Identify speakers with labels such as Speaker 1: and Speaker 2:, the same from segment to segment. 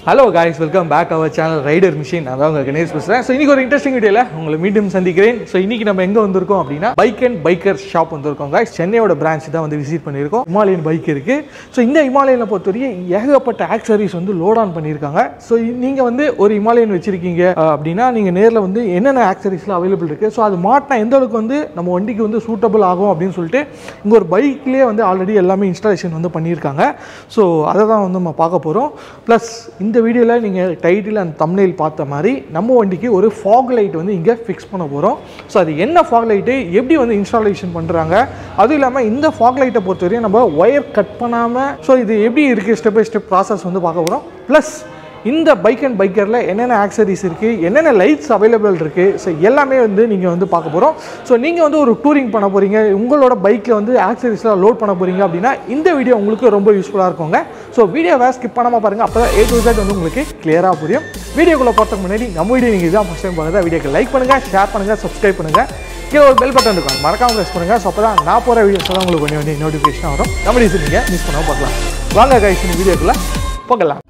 Speaker 1: Hello guys, welcome back to our channel Rider Machine. நான் தான் உங்க கணேஷ் பேசுறேன். சோ இன்னைக்கு ஒரு இன்ட்ரஸ்டிங் வீடியோல உங்களை மீண்டும் சந்திக்கிறேன். சோ இன்னைக்கு நம்ம எங்க வந்திருக்கோம் அப்படினா பைக் அண்ட் பைக்கர் ஷாப் வந்திருக்கோம் guys. சென்னையோட பிரான்ச் தான் வந்து விசிட் பண்ணியிருக்கோம். ஹிமாலயன் பைக் இருக்கு. சோ இந்த ஹிமாலயனை பொறுத்தவரை ஏகப்பட்ட ஆக்சசரிஸ் வந்து லோட் ஆன் பண்ணியிருக்காங்க. சோ நீங்க வந்து ஒரு ஹிமாலயன் வச்சிருக்கீங்க அப்படினா நீங்க நேர்ல வந்து என்னென்ன ஆக்சசரிஸ்லாம் அவைலபிள் இருக்கு. சோ அது மாட்டினா எந்த அளவுக்கு வந்து நம்ம வண்டிக்கு வந்து சூட்டபிள் ஆகும் அப்படின்னு சொல்லிட்டு இங்க ஒரு பைக்லயே வந்து ஆல்ரெடி எல்லாமே இன்ஸ்டாலேஷன் வந்து பண்ணியிருக்காங்க. ஸோ அதை தான் வந்து நம்ம பார்க்க போகிறோம். ப்ளஸ் இந்த வீடியோவில் நீங்கள் டைட்டில் அண்ட் தம்ப்நெயில் பார்த்த மாதிரி நம்ம வண்டிக்கு ஒரு ஃபாக் லைட் வந்து இங்கே ஃபிக்ஸ் பண்ண போகிறோம். ஸோ அது என்ன ஃபாக் லைட்டு, எப்படி வந்து இன்ஸ்டாலேஷன் பண்ணுறாங்க, அதுவும் இல்லாமல் இந்த ஃபாக் லைட்டை பொறுத்தவரையும் நம்ம ஒயர் கட் பண்ணாமல் ஸோ இது எப்படி இருக்குது ஸ்டெப் பை ஸ்டெப் ப்ராசஸ் வந்து பார்க்க போகிறோம். ப்ளஸ் இந்த பைக் அண்ட் பைக்கரில் என்னென்ன ஆக்சசரிஸ் இருக்குது, என்னென்ன லைட்ஸ் அவைலபிள் இருக்குது, ஸோ எல்லாமே வந்து நீங்கள் வந்து பார்க்க போகிறோம். ஸோ நீங்கள் வந்து ஒரு டூரிங் பண்ண போகிறீங்க, உங்களோட பைக்கில் வந்து ஆக்சசரிஸ்லாம் லோட் பண்ண போகிறீங்க அப்படின்னா இந்த வீடியோ உங்களுக்கு ரொம்ப யூஸ்ஃபுல்லாக இருக்குங்க. ஸோ வீடியோவை ஸ்கிப் பண்ணாமல் பாருங்கள், அப்போ தான் A to Z வந்து உங்களுக்கு கிளியராக புரியும். வீடியோக்குள்ளே போகிறதுக்கு முன்னாடி நம்ம வீடியோ நீங்கள் இதான் ஃபஸ்ட் டைம் பார்க்குறதா வீடியோக்கு லைக் பண்ணுங்கள், ஷேர் பண்ணுங்கள், சப்ஸ்கிரைப் பண்ணுங்கள், கீழே ஒரு பெல் பட்டன் இருக்கும் மறக்காமல் ப்ரெஸ் பண்ணுங்கள். ஸோ அப்போ தான் நான் போகிற வீடியோஸ் தான் உங்களுக்கு கொஞ்சம் நோட்டிஃபிகேஷன் வரும். நம்ம நீங்கள் மிஸ் பண்ணாமல் பார்க்கலாம். வாங்க கைஸ், இந்த வீடியோக்குள்ளே போகலாம்.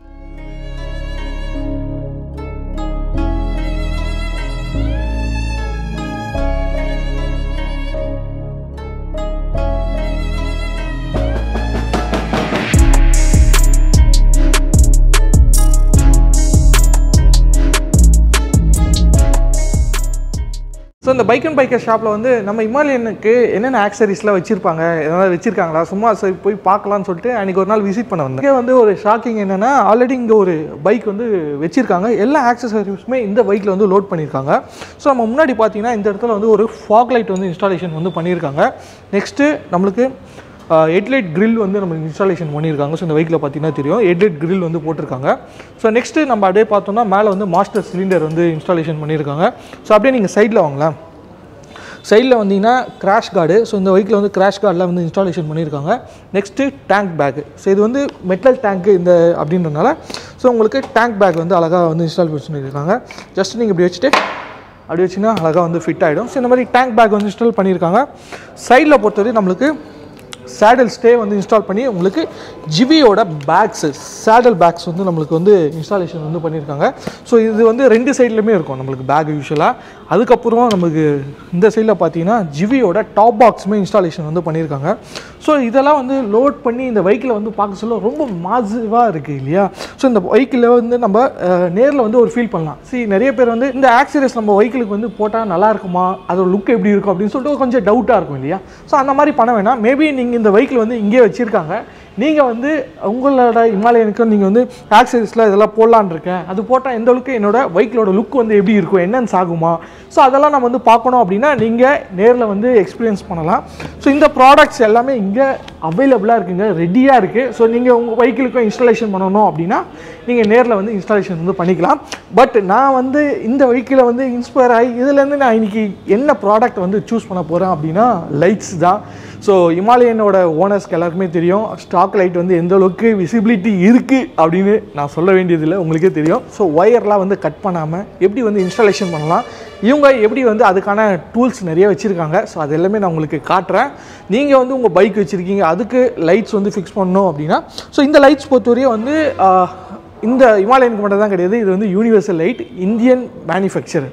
Speaker 1: ஸோ இந்த பைக் அண்ட் பைக்கர் ஷாப்பில் வந்து நம்ம ஹிமாலயனுக்கு என்னென்ன ஆக்சசரிஸ்லாம் வச்சுருப்பாங்க, எதனால் வச்சுருக்காங்களா, சும்மா சரி போய் பார்க்கலான்னு சொல்லிட்டு அன்றைக்கி ஒரு நாள் விசிட் பண்ண வந்தேன். இங்கே வந்து ஒரு ஷாக்கிங் என்னென்னா ஆல்ரெடி இங்கே ஒரு பைக் வந்து வச்சுருக்காங்க, எல்லா ஆக்சசரிஸுமே இந்த பைக்கில் வந்து லோட் பண்ணியிருக்காங்க. ஸோ நம்ம முன்னாடி பார்த்தீங்கன்னா இந்த இடத்துல வந்து ஒரு ஃபாக் லைட் வந்து இன்ஸ்டாலேஷன் வந்து பண்ணியிருக்காங்க. நெக்ஸ்ட்டு நம்மளுக்கு ஹெட்லைட் கிரில் வந்து நம்ம இன்ஸ்டாலேஷன் பண்ணியிருக்காங்க. ஸோ இந்த பைக்கில் பார்த்தீங்கன்னா தெரியும் ஹெட்லைட் கிரில் வந்து போட்டிருக்காங்க. ஸோ நெக்ஸ்ட்டு நம்ம அப்படியே பார்த்தோம்னா மேலே வந்து மாஸ்டர் சிலிண்டர் வந்து இன்ஸ்டாலேஷன் பண்ணியிருக்காங்க. ஸோ அப்படியே நீங்கள் சைடில் வாங்கலாம். சைடில் வந்தீங்கன்னா கிராஷ் கார்டு, ஸோ இந்த பைக்கில் வந்து கிராஷ் கார்டில் வந்து இன்ஸ்டாலேஷன் பண்ணியிருக்காங்க. நெக்ஸ்ட்டு டேங்க் பேக்கு, ஸோ இது வந்து மெட்டல் டேங்க்கு இந்த அப்படின்றனால ஸோ உங்களுக்கு டேங்க் பேக் வந்து அழகாக வந்து இன்ஸ்டால் பண்ணியிருக்காங்க. ஜஸ்ட் நீங்கள் இப்படி வச்சுட்டு அப்படி வச்சுன்னா அழகாக வந்து ஃபிட் ஆகிடும். ஸோ இந்த மாதிரி டேங்க் பேக் வந்து இன்ஸ்டால் பண்ணியிருக்காங்க. சைடில் பொறுத்தவரை நம்மளுக்கு சேடல் ஸ்டே வந்து இன்ஸ்டால் பண்ணி உங்களுக்கு ஜிவியோட பேக்ஸு சேடல் பேக்ஸ் வந்து நம்மளுக்கு வந்து இன்ஸ்டாலேஷன் வந்து பண்ணியிருக்காங்க. ஸோ இது வந்து ரெண்டு சைட்லையுமே இருக்கும் நம்மளுக்கு பேக் யூஸ்வலாக. அதுக்கப்புறம் நமக்கு இந்த சைடில் பார்த்தீங்கன்னா ஜிவியோட டாப் பாக்ஸுமே இன்ஸ்டாலேஷன் வந்து பண்ணியிருக்காங்க. ஸோ இதெல்லாம் வந்து லோட் பண்ணி இந்த பைக்கில் வந்து பார்க்க சொல்ல ரொம்ப மாசிவாக இருக்குது இல்லையா. ஸோ இந்த பைக்கில் வந்து நம்ம நேரில் வந்து ஒரு ஃபீல் பண்ணலாம். நிறைய பேர் வந்து இந்த ஆக்சசரிஸ் நம்ம பைக்கிலுக்கு வந்து போட்டால் நல்லா இருக்குமா, அதோட லுக் எப்படி இருக்கும் அப்படின்னு சொல்லிட்டு கொஞ்சம் டவுட்டாக இருக்கும் இல்லையா. ஸோ அந்த மாதிரி பண்ண வேணாம். மேபி நீங்கள் இந்த பைக்கில் வந்து இங்கே வச்சுருக்காங்க, நீங்கள் வந்து உங்களோட ஹிமாலயனுக்கு நீங்கள் வந்து ஆக்சசரிஸில் இதெல்லாம் போடலான் இருக்கேன், அது போட்டால் எந்த அளவுக்கு என்னோட பைக்கிலோட லுக் வந்து எப்படி இருக்கும், என்னென்னு ஆகுமா, ஸோ அதெல்லாம் நம்ம வந்து பார்க்கணும் அப்படின்னா நீங்கள் நேரில் வந்து எக்ஸ்பீரியன்ஸ் பண்ணலாம். ஸோ இந்த ப்ராடக்ட்ஸ் எல்லாமே இங்கே அவைலபிளாக இருக்குங்க, ரெடியாக இருக்குது. ஸோ நீங்கள் உங்கள் பைக்கிலுக்கும் இன்ஸ்டாலேஷன் பண்ணணும் அப்படின்னா நீங்கள் நேரில் வந்து இன்ஸ்டாலேஷன் வந்து பண்ணிக்கலாம். பட் நான் வந்து இந்த பைக்கில் வந்து இன்ஸ்பயர் ஆகி இதுலேருந்து நான் இன்றைக்கி என்ன ப்ராடக்ட் வந்து சூஸ் பண்ண போகிறேன் அப்படின்னா லைட்ஸ் தான். ஸோ ஹிமாலயனோட ஓனர்ஸ்க்கு எல்லாருக்குமே தெரியும் ஸ்டாக் லைட் வந்து எந்த அளவுக்கு விசிபிலிட்டி இருக்குது அப்படின்னு நான் சொல்ல வேண்டியதில்லை, உங்களுக்கே தெரியும். ஸோ ஒயர்லாம் வந்து கட் பண்ணாமல் எப்படி வந்து இன்ஸ்டாலேஷன் பண்ணலாம், இவங்க எப்படி வந்து அதுக்கான டூல்ஸ் நிறைய வச்சுருக்காங்க. ஸோ அது எல்லாமே நான் உங்களுக்கு காட்டுறேன். நீங்கள் வந்து உங்கள் பைக் வச்சுருக்கீங்க, அதுக்கு லைட்ஸ் வந்து ஃபிக்ஸ் பண்ணணும் அப்படின்னா ஸோ இந்த லைட்ஸ் பொறுத்தவரையும் வந்து இந்த ஹிமாலயனுக்கு மட்டும் தான் கிடையாது, இது வந்து universal light, Indian manufacture.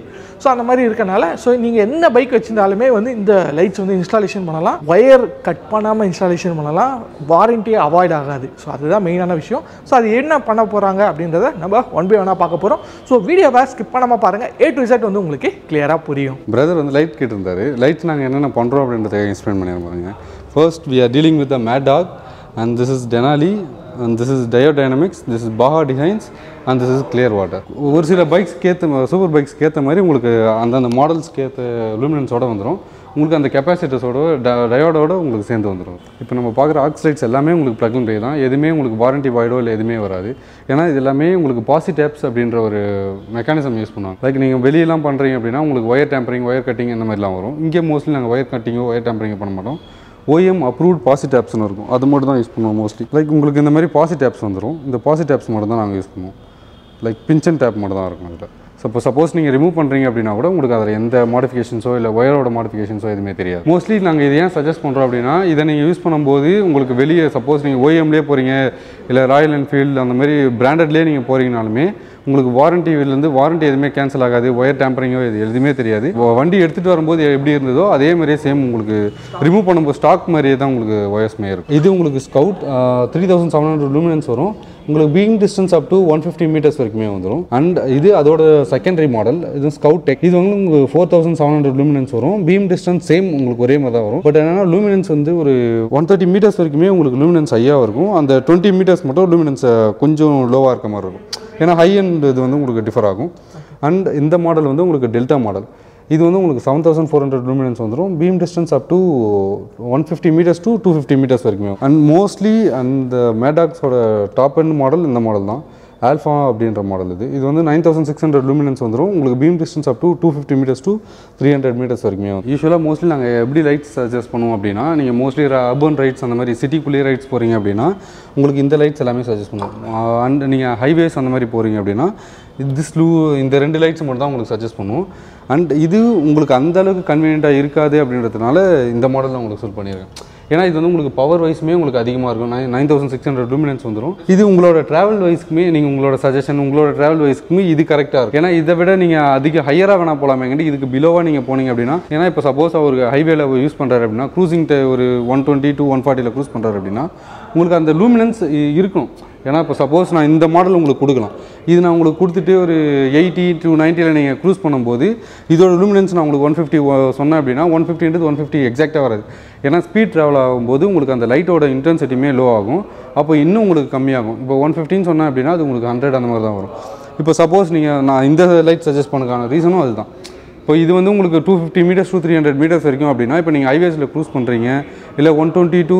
Speaker 1: So அந்த மாதிரி இருக்கனால ஸோ நீங்கள் என்ன பைக் வச்சுருந்தாலுமே வந்து இந்த லைட்ஸ் வந்து இன்ஸ்டாலேஷன் பண்ணலாம், ஒயர் கட் பண்ணாமல் இன்ஸ்டாலேஷன் பண்ணலாம், வாரண்டியே அவாய்ட் ஆகாது. ஸோ அதுதான் மெயினான விஷயம். ஸோ அது என்ன பண்ண போகிறாங்க அப்படின்றத நம்ம ஒன் பை ஒன்னாக பார்க்க போகிறோம். ஸோ வீடியோவை ஸ்கிப் பண்ணாமல் பாருங்கள், A to Z வந்து உங்களுக்கு கிளியராக புரியும்.
Speaker 2: பிரதர் வந்து லைட் கேட்டிருந்தாரு, லைட்ஸ் நாங்கள் என்னென்ன பண்ணுறோம் அப்படின்றத எக்ஸ்பிளைன் பண்ணியிருப்பாங்க. First we are dealing with the Mad Dog and this is Denali and this is Diodynamics, this is Baha Designs and this is Clearwater. ஒரு சில பைக்ஸ்க்கு ஏற்ற சூப்பர் பைக்ஸ்க்கு ஏற்ற மாதிரி உங்களுக்கு அந்தந்த மாடல்ஸ்க்கு ஏற்ற லூமினன்ஸோடு வந்துடும். உங்களுக்கு அந்த கெப்பாசிட்டர்ஸோட டயோடோட உங்களுக்கு சேர்ந்து வந்துடும். இப்போ நம்ம பார்க்குற ஆக்ஸ் லைட்ஸ் எல்லாமே உங்களுக்கு ப்ளக் அண்ட் ப்ளே தான், எதுவுமே உங்களுக்கு வாரண்டி வாய்டோ இல்லை எதுவுமே வராது. ஏன்னா இது எல்லாமே உங்களுக்கு பாசி டேப்ஸ் அப்படின்ற ஒரு மெக்கானிசம் யூஸ் பண்ணுவாங்க. லைக் நீங்கள் வெளியெல்லாம் பண்ணுறீங்க அப்படின்னா உங்களுக்கு ஒயர் டேம்பரிங், ஒயர் கட்டிங் இந்த மாதிரிலாம் வரும். இங்கே மோஸ்ட்லி நாங்கள் ஒயர் கட்டிங்கோ ஒயர் டேம்பரிங்கோ பண்ண மாட்டோம். OEM அப்ரூவ்ட் பாசி டேப்ஸ்னு இருக்கும், அது மட்டும் தான் யூஸ் பண்ணுவோம் மோஸ்ட்லி. லைக் உங்களுக்கு இந்த மாதிரி பாசி டேப்ஸ் வந்துடும், இந்த பாசி டேப்ஸ் மட்டும் தான் நாங்கள் யூஸ் பண்ணுவோம். லைக் பின்ச் அண்ட் டேப் மட்டும் தான் இருக்கும் அதில். சப்போஸ் நீங்கள் ரிமூவ் பண்ணுறீங்க அப்படின்னா கூட உங்களுக்கு அதில் எந்த மாடிஃபிகேஷன்ஸோ இல்லை ஒயரோட மாடிஃபிகேஷன்ஸோ எதுவுமே தெரியாது. மோஸ்ட்லி நாங்கள் இதை ஏன் சஜஸ்ட் பண்ணுறோம் அப்படின்னா, இதை நீங்கள் யூஸ் பண்ணும்போது உங்களுக்கு வெளியே சப்போஸ் நீங்கள் OEMலேயே போகிறீங்க இல்லை ராயல் என்ஃபீல்டு அந்த மாதிரி பிராண்டட்லேயே நீங்கள் போகிறீங்கனாலுமே உங்களுக்கு வாரண்ட்டி எதுவுமே கேன்சல் ஆகாது, ஒயர் டேம்பரிங்கோ இது எதுவுமே தெரியாது. வண்டி எடுத்துகிட்டு வரும்போது எப்படி இருந்ததோ அதே மாதிரியே சேம் உங்களுக்கு ரிமூவ் பண்ணும்போது ஸ்டாக் மாதிரியே தான் உங்களுக்கு ஒயர்ஸ்மே இருக்கும். இது உங்களுக்கு ஸ்கவுட் 3700 லூமினன்ஸ் வரும். உங்களுக்கு beam distance up to 150 metres வரைக்குமே வந்துடும். அண்ட் இது அதோட செகண்டரி மாடல், இது ஸ்கவுட் டெக். இது வந்து உங்களுக்கு 4700 லூமினன்ஸ் வரும். பீம் டிஸ்டன்ஸ் சேம் உங்களுக்கு ஒரே மாதிரி தான் வரும். பட் என்னன்னா லூமினன்ஸ் வந்து ஒரு 130 மீட்டர்ஸ் வரைக்குமே உங்களுக்கு லூமினன்ஸ் ஹையாக இருக்கும். அந்த 20 மீட்டர்ஸ் மட்டும் லூமினன்ஸ் கொஞ்சம் லோவாக இருக்க மாதிரி இருக்கும். ஏன்னா ஹை அண்ட் இது வந்து உங்களுக்கு டிஃபர் ஆகும். அண்ட் இந்த மாடல் வந்து உங்களுக்கு டெல்டா மாடல். இது வந்து உங்களுக்கு 7400 லூமினன்ஸ் வந்துடும். Beam distance up to 150 metres to 250 metres வரைக்குமே. அண்ட் மோஸ்ட்லி அந்த மேடாக்ஸோட டாப் எண்ட் மாடல் இந்த மாடல் தான், ஆல்ஃபா அப்படின்ற மாடல். இது வந்து 9600 லூமினன்ஸ் வந்துடும். உங்களுக்கு beam distance up to 250 metres to 300 metres வரைக்குமே. யூஸ்வலாக மோஸ்ட்லி நாங்கள் எப்படி லைட்ஸ் சஜஸ்ட் பண்ணுவோம் அப்படின்னா, நீங்கள் மோஸ்ட்லி அர்பன் ரைட்ஸ் அந்த மாதிரி சிட்டிக்குள்ளேயே ரைட்ஸ் போகிறீங்க அப்படின்னா உங்களுக்கு இந்த லைட்ஸ் எல்லாமே சஜஸ்ட் பண்ணுவோம். அண்ட் நீங்கள் ஹைவேஸ் அந்த மாதிரி போகிறீங்க அப்படின்னா இந்த 2 லைட்ஸ் மட்டும் தான் உங்களுக்கு சஜஸ்ட் பண்ணுவோம். அண்ட் இது உங்களுக்கு அந்த அளவுக்கு கன்வீனியண்ட்டாக இருக்காது அப்படின்றதுனால இந்த மாடலில் உங்களுக்கு செல் பண்ணியிருக்கேன். ஏன்னா இது வந்து உங்களுக்கு பவர் வைஸ்மே உங்களுக்கு அதிகமாக இருக்கும். 9600 லூமினன்ஸ் வந்துடும். இது உங்களோட ட்ராவல் வைஸ்க்குமே நீங்கள் உங்களோட சஜஷன் உங்களோட ட்ராவல் வைஸ்க்குமே இது கரெக்டாக இருக்கும். ஏன்னா இதை விட நீங்கள் அதிக ஹையராக வேணா போகலாமேங்கண்டி இதுக்கு பிலோவாக நீங்கள் போனீங்க அப்படின்னா, ஏன்னா இப்போ சப்போஸ் அவர் ஹைவேல யூஸ் பண்ணுறாரு அப்படின்னா க்ரூசிங் ஒரு 120 to 140 க்ரூஸ் பண்ணுறாரு அப்படின்னா உங்களுக்கு அந்த லூமினன்ஸ் இருக்கும். ஏன்னா இப்போ சப்போஸ் நான் இந்த மாடல் உங்களுக்கு கொடுக்கலாம், இது நான் உங்களுக்கு கொடுத்துட்டு ஒரு 80 to 90 நீங்கள் க்ரூஸ் பண்ணும்போது இதோட லூமினன்ஸ் நான் உங்களுக்கு 150 சொன்னேன் அப்படின்னா 150 எக்ஸாக்டாக வராது. ஏன்னா ஸ்பீட் ட்ராவல் ஆகும்போது உங்களுக்கு அந்த லைட்டோட இன்டென்சிட்டியுமே லோ ஆகும். அப்போ இன்னும் உங்களுக்கு கம்மியாகும். இப்போ 115 சொன்னேன் அப்படின்னா அது உங்களுக்கு 100 அந்த மாதிரி தான் வரும். இப்போ சப்போஸ் நான் இந்த லைட் சஜஸ்ட் பண்ணக்கான ரீசனும் அதுதான். இப்போ இது வந்து உங்களுக்கு 250 மீட்டர்ஸ் to 300 மீட்டர்ஸ் வரைக்கும் அப்படின்னா, இப்போ நீங்கள் ஹைவேஸில் க்ரூஸ் பண்ணுறீங்க இல்லை 120 to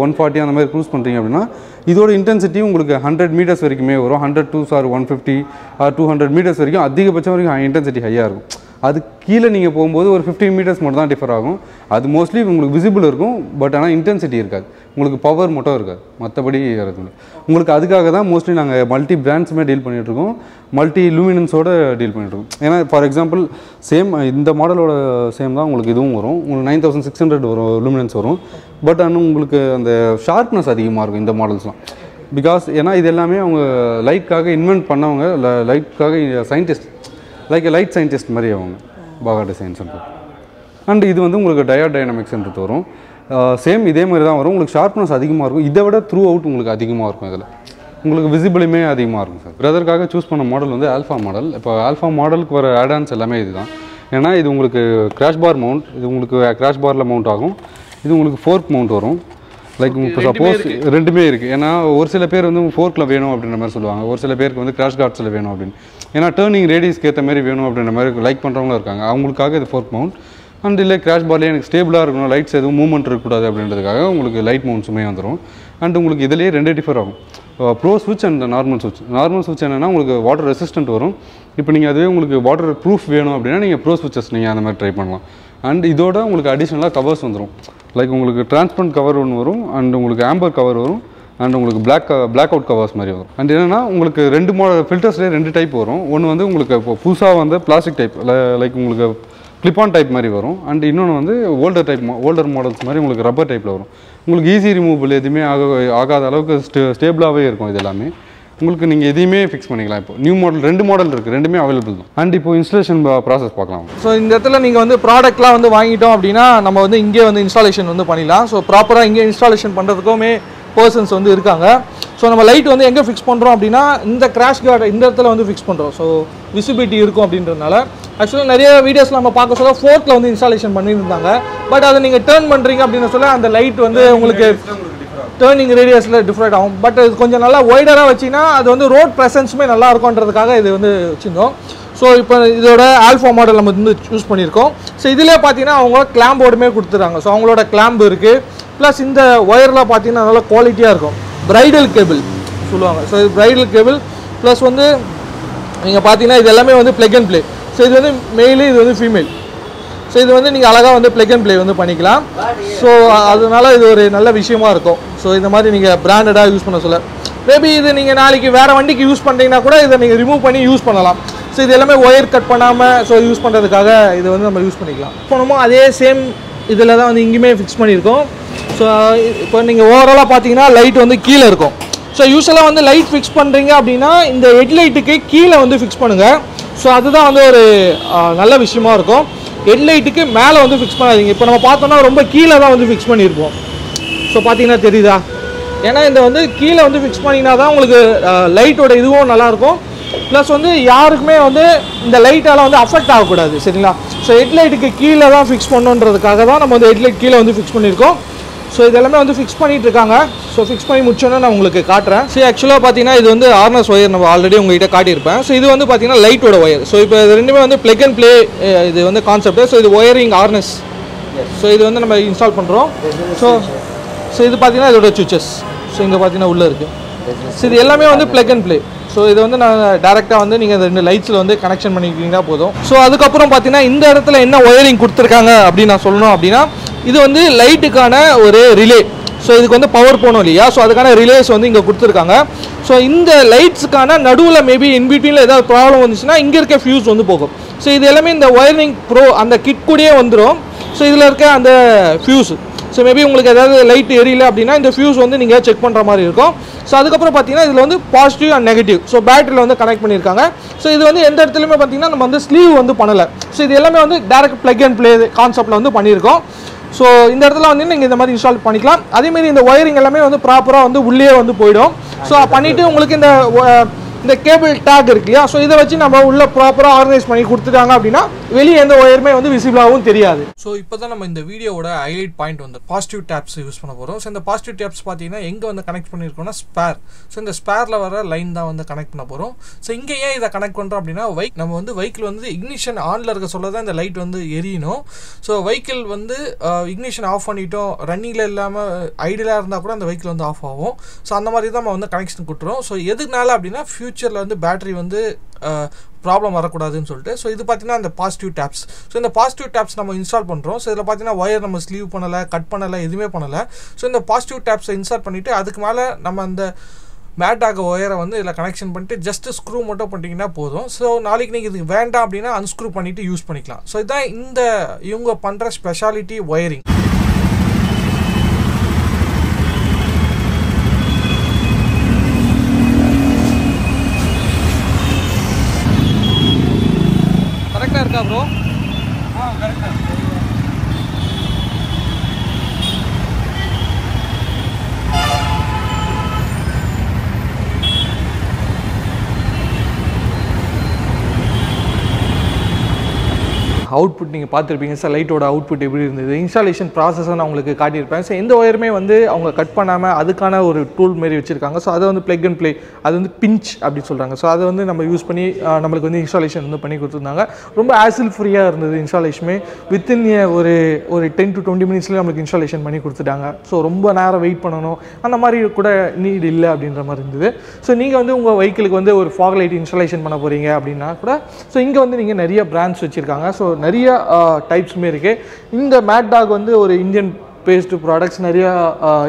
Speaker 2: 140 அந்த மாதிரி க்ரூஸ் பண்ணுறீங்க அப்படின்னா இதோட இன்டென்சிட்டி உங்களுக்கு 100 மீட்டர்ஸ் வரைக்குமே வரும். 100 to 150 or 200 மீட்டர்ஸ் வரைக்கும் அதிகபட்சம் வரைக்கும் இன்டென்சிட்டி ஹையாக இருக்கும். அது கீழே நீங்கள் போகும்போது ஒரு 15 மீட்டர்ஸ் மட்டும் தான் டிஃபர் ஆகும். அது மோஸ்ட்லி உங்களுக்கு விசிபிள் இருக்கும். பட் ஆனால் இன்டென்சிட்டி இருக்காது, உங்களுக்கு பவர் மட்டும் இருக்காது, மற்றபடி இருக்குது. உங்களுக்கு அதுக்காக தான் மோஸ்ட்லி நாங்கள் மல்டி பிராண்ட்ஸுமே டீல் பண்ணிகிட்ருக்கோம், மல்டி லூமினன்ஸோட டீல் பண்ணிகிட்ருக்கோம். ஏன்னா ஃபார் எக்ஸாம்பிள் இந்த மாடலோட சேம் தான் உங்களுக்கு இதுவும் வரும். உங்களுக்கு 9600 வரும் லூமினன்ஸ் வரும். பட் ஆனால் உங்களுக்கு அந்த ஷார்ப்னஸ் அதிகமாக இருக்கும் இந்த மாடல்ஸ்லாம். பிகாஸ் ஏன்னா இது எல்லாமே அவங்க லைட்காக இன்வென்ட் பண்ணவங்க, லைட்காக சயின்டிஸ்ட், லைட் சயின்டிஸ்ட் மாதிரி அவங்க பாகா டிசைன்ஸ். அண்ட் இது வந்து உங்களுக்கு டயோட் டைனமிக்ஸ்ன்றது வரும். சேம் இதே மாதிரி தான் வரும். உங்களுக்கு ஷார்ப்னஸ் அதிகமாக இருக்கும். இதை விட த்ரூ அவுட் உங்களுக்கு அதிகமாக இருக்கும். இதில் உங்களுக்கு விசிபிளுமே அதிகமாக இருக்கும் சார். பிரதருக்காக சூஸ் பண்ண மாடல் வந்து ஆல்ஃபா மாடல். இப்போ ஆல்ஃபா மாடலுக்கு வர ஆடான்ஸ் எல்லாமே இதுதான். ஏன்னா இது உங்களுக்கு கிராஷ் பார் மவுண்ட், இது உங்களுக்கு கிராஷ் பாரில் மவுண்ட் ஆகும். இது உங்களுக்கு ஃபோர்க் மவுண்ட் வரும். இப்போ சப்போஸ் ரெண்டுமே இருக்குது. ஏன்னா ஒரு சில பேர் வந்து ஃபோர்க்கில் வேணும் அப்படின்ற மாதிரி சொல்லுவாங்க, ஒரு சில பேருக்கு வந்து கிராஷ் கார்ட்ஸில் வேணும் அப்படின்னு. ஏன்னா டேர்னிங் ரேடியஸ்க்கு ஏற்ற மாதிரி வேணும் அப்படின்ற மாதிரி லைக் பண்ணுறவங்களும் இருக்காங்க. அவங்களுக்காக இது ஃபோர்க் மவுண்ட். அண்ட் இல்லை கிராஷ் பார்லேயே எனக்கு ஸ்டேபிளாக இருக்கணும், லைட்ஸ் எதுவும் மூவ்மெண்ட் இருக்கக்கூடாது அப்படின்றதுக்காக உங்களுக்கு லைட் மவுண்ட்ஸுமே வந்துடும். அண்ட் உங்களுக்கு இதிலேயே 2 டிஃபர் ஆகும், ப்ரோ ஸ்விட்ச் அண்ட் நார்மல் ஸ்விட்ச். நார்மல் ஸ்விட்ச் என்னென்னா உங்களுக்கு வாட்டர் ரெசிஸ்டன்ட் வரும். இப்போ நீங்கள் அதுவே உங்களுக்கு வாட்டர் ப்ரூஃப் வேணும் அப்படின்னா நீங்கள் ப்ரோ ஸ்விட்சஸ் நீங்கள் அந்த மாதிரி ட்ரை பண்ணலாம். அண்ட் இதோட உங்களுக்கு அடிஷ்னலாக கவர்ஸ் வந்துடும். உங்களுக்கு டிரான்ஸ்பரண்ட் கவர் ஒன்று வரும், அண்ட் உங்களுக்கு ஆம்பர் கவர் வரும், அண்ட் உங்களுக்கு பிளாக் அவுட் கவர்ஸ் மாதிரி வரும். அண்ட் என்னென்னா உங்களுக்கு 2 ஃபில்டர்ஸ்லேயே 2 டைப் வரும். ஒன்று வந்து உங்களுக்கு இப்போ புதுசாக வந்து பிளாஸ்டிக் டைப், உங்களுக்கு கிளிப்பான் டைப் மாதிரி வரும். அண்ட் இன்னொன்று வந்து ஓல்டர் மாடல்ஸ் மாதிரி உங்களுக்கு ரப்பர் டைப்பில் வரும். உங்களுக்கு ஈஸி ரிமூவபிள் எதுவுமே ஆகாத அளவுக்கு ஸ்டேபிளாகவே இருக்கும். இது எல்லாமே உங்களுக்கு நீங்கள் எதையுமே ஃபிக்ஸ் பண்ணிக்கலாம். இப்போ நியூ மாடல் 2 மாடல் இருக்குது, 2மே அவைலபிள் தான். அண்ட் இப்போ இன்ஸ்டாலேஷன் ப்ராசஸ் பார்க்கலாம்.
Speaker 1: ஸோ இந்த இடத்துல நீங்கள் வந்து ப்ராடக்ட்லாம் வந்து வாங்கிட்டோம் அப்படின்னா நம்ம வந்து இங்கே வந்து இன்ஸ்டாலேஷன் வந்து பண்ணிடலாம். ஸோ ப்ராப்பராக இங்கே இன்ஸ்டாலேஷன் பண்ணுறதுக்குமே பர்சன்ஸ் வந்து இருக்காங்க. ஸோ நம்ம லைட் வந்து எங்கே ஃபிக்ஸ் பண்ணுறோம் அப்படின்னா இந்த கிராஷ் கார்டு இந்த இடத்துல வந்து ஃபிக்ஸ் பண்ணுறோம். ஸோ விசிபிலிட்டி இருக்கும் அப்படின்றதுனால ஆக்சுவலாக நிறைய வீடியோஸில் நம்ம பார்க்க சொல்ல ஃபோர்க்கில் வந்து இன்ஸ்டாலேஷன் பண்ணியிருந்தாங்க. பட் அதை நீங்கள் டேர்ன் பண்ணுறீங்க அப்படின்னு சொல்ல அந்த லைட் வந்து உங்களுக்கு டேர்னிங் ரேடியஸில் டிஃப்ரெண்ட் ஆகும். பட் இது கொஞ்சம் நல்லா ஒய்டராக வச்சிங்கன்னா அது வந்து ரோட் ப்ரெசன்ஸுமே நல்லா இருக்கும்ன்றதுக்காக இது வந்து வச்சுருந்தோம். ஸோ இப்போ இதோட ஆல்ஃபா மாடல் நம்ம வந்து சூஸ் பண்ணியிருக்கோம். ஸோ இதிலே பார்த்தீங்கன்னா அவங்க கிளாம்போர்டுமே கொடுத்துறாங்க. ஸோ அவங்களோட கிளாம்பு இருக்குது. ப்ளஸ் இந்த ஒயர்லாம் பார்த்தீங்கன்னா நல்லா குவாலிட்டியாக இருக்கும். பிரைடல் கேபிள் சொல்லுவாங்க. ஸோ இது பிரைடல் கேபிள் ப்ளஸ் வந்து நீங்கள் பார்த்தீங்கன்னா இது எல்லாமே வந்து ப்ளக் அண்ட் ப்ளே. ஸோ இது வந்து மெயிலு, இது வந்து ஃபீமேல். ஸோ இது வந்து நீங்கள் அழகாக வந்து ப்ளக் அண்ட் ப்ளே வந்து பண்ணிக்கலாம். ஸோ அதனால இது ஒரு நல்ல விஷயமா இருக்கும். ஸோ இந்த மாதிரி நீங்கள் பிராண்டடாக யூஸ் பண்ண சொல்ல மேபி இது நீங்கள் நாளைக்கு வேறு வண்டிக்கு யூஸ் பண்ணுறீங்கன்னா கூட இதை நீங்கள் ரிமூவ் பண்ணி யூஸ் பண்ணலாம். ஸோ இது எல்லாமே ஒயர் கட் பண்ணாமல் ஸோ யூஸ் பண்ணுறதுக்காக இது வந்து நம்ம யூஸ் பண்ணிக்கலாம். போனோமோ அதே சேம் இதில் தான் வந்து இங்கேயுமே ஃபிக்ஸ் பண்ணியிருக்கோம். ஸோ இப்போ நீங்கள் ஓவராலாக பார்த்தீங்கன்னா லைட் வந்து கீழே இருக்கும். ஸோ யூஸ்வலாக வந்து லைட் ஃபிக்ஸ் பண்ணுறீங்க அப்படின்னா இந்த ஹெட்லைட்டுக்கு கீழே வந்து ஃபிக்ஸ் பண்ணுங்கள். ஸோ அதுதான் வந்து ஒரு நல்ல விஷயமா இருக்கும். ஹெட்லைட்டுக்கு மேலே வந்து ஃபிக்ஸ் பண்ணாதீங்க. இப்போ நம்ம பார்த்தோம்னா ரொம்ப கீழே தான் வந்து ஃபிக்ஸ் பண்ணியிருப்போம். ஸோ பார்த்தீங்கன்னா தெரியுதா, ஏன்னா இந்த வந்து கீழே வந்து ஃபிக்ஸ் பண்ணிங்கன்னா தான் உங்களுக்கு லைட்டோட இதுவும் நல்லாயிருக்கும். ப்ளஸ் வந்து யாருக்குமே வந்து இந்த லைட்டால் வந்து அஃபெக்ட் ஆகக்கூடாது, சரிங்களா? ஸோ ஹெட்லைட்டுக்கு கீழே தான் ஃபிக்ஸ் பண்ணுன்றதுக்காக தான் நம்ம வந்து ஹெட்லைட் கீழே வந்து ஃபிக்ஸ் பண்ணியிருக்கோம். ஸோ இதெல்லாமே வந்து ஃபிக்ஸ் பண்ணிட்டு இருக்காங்க. ஸோ ஃபிக்ஸ் பண்ணி முடிச்சோன்னா நான் உங்களுக்கு காட்டுறேன். ஸோ ஆக்சுவலாக பார்த்தீங்கன்னா இது வந்து ஹார்னஸ் ஒயர் நம்ம ஆல்ரெடி உங்கள்கிட்ட காட்டியிருப்பேன். ஸோ இது வந்து பார்த்தீங்கன்னா லைட்டோட ஒயர். ஸோ இப்போ இது ரெண்டுமே வந்து பிளக் அண்ட் ப்ளே இது வந்து கான்செப்ட். ஸோ இது ஒயரிங் ஹார்னஸ். ஸோ இது வந்து நம்ம இன்ஸ்டால் பண்ணுறோம். ஸோ இது பார்த்தீங்கன்னா இதோட சுவிச்சஸ். ஸோ இங்கே பார்த்தீங்கன்னா உள்ளே இருக்குது. ஸோ இது எல்லாமே வந்து பிளக் அண்ட் ப்ளே. ஸோ இது வந்து நான் டேரெக்டாக வந்து நீங்கள் இந்த 2 லைட்ஸில் வந்து கனெக்ஷன் பண்ணிக்கிட்டீங்கன்னா போதும். ஸோ அதுக்கப்புறம் பார்த்தீங்கன்னா இந்த இடத்துல என்ன ஒயரிங் கொடுத்துருக்காங்க அப்படின்னு நான் சொல்லணும் அப்படின்னா, இது வந்து லைட்டுக்கான ஒரு ரிலே. ஸோ இதுக்கு வந்து பவர் போகணும் இல்லையா, ஸோ அதுக்கான ரிலேஸ் வந்து இங்கே கொடுத்துருக்காங்க. ஸோ இந்த லைட்ஸுக்கான நடுவில் மேபி இன்பிட்வீனில் ஏதாவது ப்ராப்ளம் வந்துச்சுன்னா இங்கே இருக்க ஃபியூஸ் வந்து போகும். ஸோ இது எல்லாமே இந்த ஒயரிங் ப்ரோ அந்த கிட் கூடயே வந்துடும். ஸோ இதில் இருக்க அந்த ஃபியூஸ், ஸோ மேபி உங்களுக்கு ஏதாவது லைட் எரியல அப்படின்னா இந்த ஃபியூஸ் வந்து நீங்கள் செக் பண்ணுற மாதிரி இருக்கும். ஸோ அதுக்கப்புறம் பார்த்தீங்கன்னா இதில் வந்து பாசிட்டிவ் அண்ட் நெகட்டிவ் ஸோ பேட்டரியில் வந்து கனெக்ட் பண்ணியிருக்காங்க. ஸோ இது வந்து எந்த இடத்துலையுமே பார்த்தீங்கன்னா நம்ம வந்து ஸ்லீவ் வந்து பண்ணலை. ஸோ இது எல்லாமே வந்து டேரக்ட் பிளக் அண்ட் ப்ளே கான்செப்டில் வந்து பண்ணியிருக்கோம். ஸோ இந்த இடத்துல வந்து நீங்கள் இந்த மாதிரி இன்ஸ்டால் பண்ணிக்கலாம். அதேமாரி இந்த ஒயரிங் எல்லாமே வந்து ப்ராப்பராக வந்து உள்ளே வந்து போயிடும். ஸோ பண்ணிவிட்டு உங்களுக்கு இந்த கேபிள் டேக் இருக்கு இல்லையா, ஸோ இதை வச்சு நம்ம உள்ள ப்ராப்பராக ஆர்கனைஸ் பண்ணி கொடுத்துட்டாங்க அப்படின்னா வெளியே எந்த ஒயருமே வந்து விசிபிளாகவும் தெரியாது. ஸோ இப்போ தான் நம்ம இந்த வீடியோவோட ஹைலைட் பாயிண்ட் வந்து பாசிட்டிவ் டேப்ஸ் யூஸ் பண்ண போகிறோம். ஸோ இந்த பாசிட்டிவ் டேப்ஸ் பார்த்தீங்கன்னா எங்கே வந்து கனெக்ட் பண்ணியிருக்கோம்னா ஸ்பேர். ஸோ இந்த ஸ்பேரில் வர லைன் தான் வந்து கனெக்ட் பண்ண போகிறோம். ஸோ இங்கே ஏன் இதை கனெக்ட் பண்ணுறோம் அப்படின்னா நம்ம வந்து வெஹிக்கிள் வந்து இக்னிஷன் ஆனில் இருக்க சொல்ல தான் இந்த லைட் வந்து எரியணும். ஸோ வெஹிக்கிள் வந்து இக்னிஷன் ஆஃப் பண்ணிட்டோம், ரன்னிங்கில் இல்லாமல் ஐடியலாக இருந்தால் கூட அந்த வெஹிக்கிள் வந்து ஆஃப் ஆகும். ஸோ அந்த மாதிரி தான் நம்ம வந்து கனெக்ஷன் கொடுத்துரும். ஸோ எதுனால அப்படின்னா ஃபியூச்சரில் வந்து பேட்டரி வந்து ப்ராப்ளம் வரக்கூடாதுன்னு சொல்லிட்டு. ஸோ இது பார்த்தீங்கன்னா அந்த பாசிட்டிவ் டேப்ஸ். ஸோ இந்த பாசிட்டிவ் டேப்ஸ் நம்ம இன்ஸ்டால் பண்ணுறோம். ஸோ இதில் பார்த்தீங்கன்னா ஒயர் நம்ம ஸ்லீவ் பண்ணலை, கட் பண்ணலை, எதுவுமே பண்ணலை. ஸோ இந்த பாசிட்டிவ் டேப்ஸை இன்ஸ்டால் பண்ணிவிட்டு அதுக்கு மேலே நம்ம அந்த மேட்டாக ஒயரை வந்து இதில் கனெக்ஷன் பண்ணிட்டு ஜஸ்ட்டு ஸ்க்ரூ மட்டும் பண்ணிட்டீங்கன்னா போதும். ஸோ நாளைக்கு நீங்கள் இதுக்கு வேண்டாம் அப்படின்னா அன்ஸ்க்ரூ பண்ணிவிட்டு யூஸ் பண்ணிக்கலாம். ஸோ இதுதான் இவங்க பண்ணுற ஸ்பெஷாலிட்டி ஒயரிங். கரெக்டாக இருக்கா ப்ரோ? கரெக்டாக. அவுட்புட் நீங்கள் பார்த்துருப்பீங்க சார், லைட்டோட அவுட்புட் எப்படி இருந்தது, இன்ஸ்டாலேஷன் ப்ராசஸை நான் உங்களுக்கு காட்டியிருப்பேன். ஸோ எந்த ஒயருமே வந்து அவங்க கட் பண்ணாமல் அதுக்கான ஒரு டூல் மாரி வச்சுருக்காங்க. ஸோ அதை வந்து பிளக் அண்ட் ப்ளே, அது வந்து பிஞ்ச் அப்படின்னு சொல்கிறாங்க. ஸோ அதை வந்து நம்ம யூஸ் பண்ணி நம்மளுக்கு வந்து இன்ஸ்டாலேஷன் வந்து பண்ணி கொடுத்துருந்தாங்க. ரொம்ப ஆசில் ஃப்ரீயாக இருந்தது இன்ஸ்டாலேஷனே. வித்தின் ஒரு 10 to 20 மினிட்ஸ்லேயே நம்மளுக்கு இன்ஸ்டாலேஷன் பண்ணி கொடுத்துட்டாங்க. ஸோ ரொம்ப நேரம் வெயிட் பண்ணணும் அந்த மாதிரி கூட நீட் இல்லை அப்படின்ற மாதிரி இருந்தது. ஸோ நீங்கள் வந்து உங்கள் வெஹிக்கிளுக்கு வந்து ஒரு ஃபாக் லைட் இன்ஸ்டாலேஷன் பண்ண போகிறீங்க அப்படின்னா கூட ஸோ இங்கே வந்து நீங்கள் நிறைய பிராண்ட்ஸ் வச்சுருக்காங்க. ஸோ நிறைய டைப்ஸுமே இருக்குது. இந்த மேட்டாக் வந்து ஒரு இந்தியன் பேஸ்டு ப்ராடக்ட்ஸ், நிறையா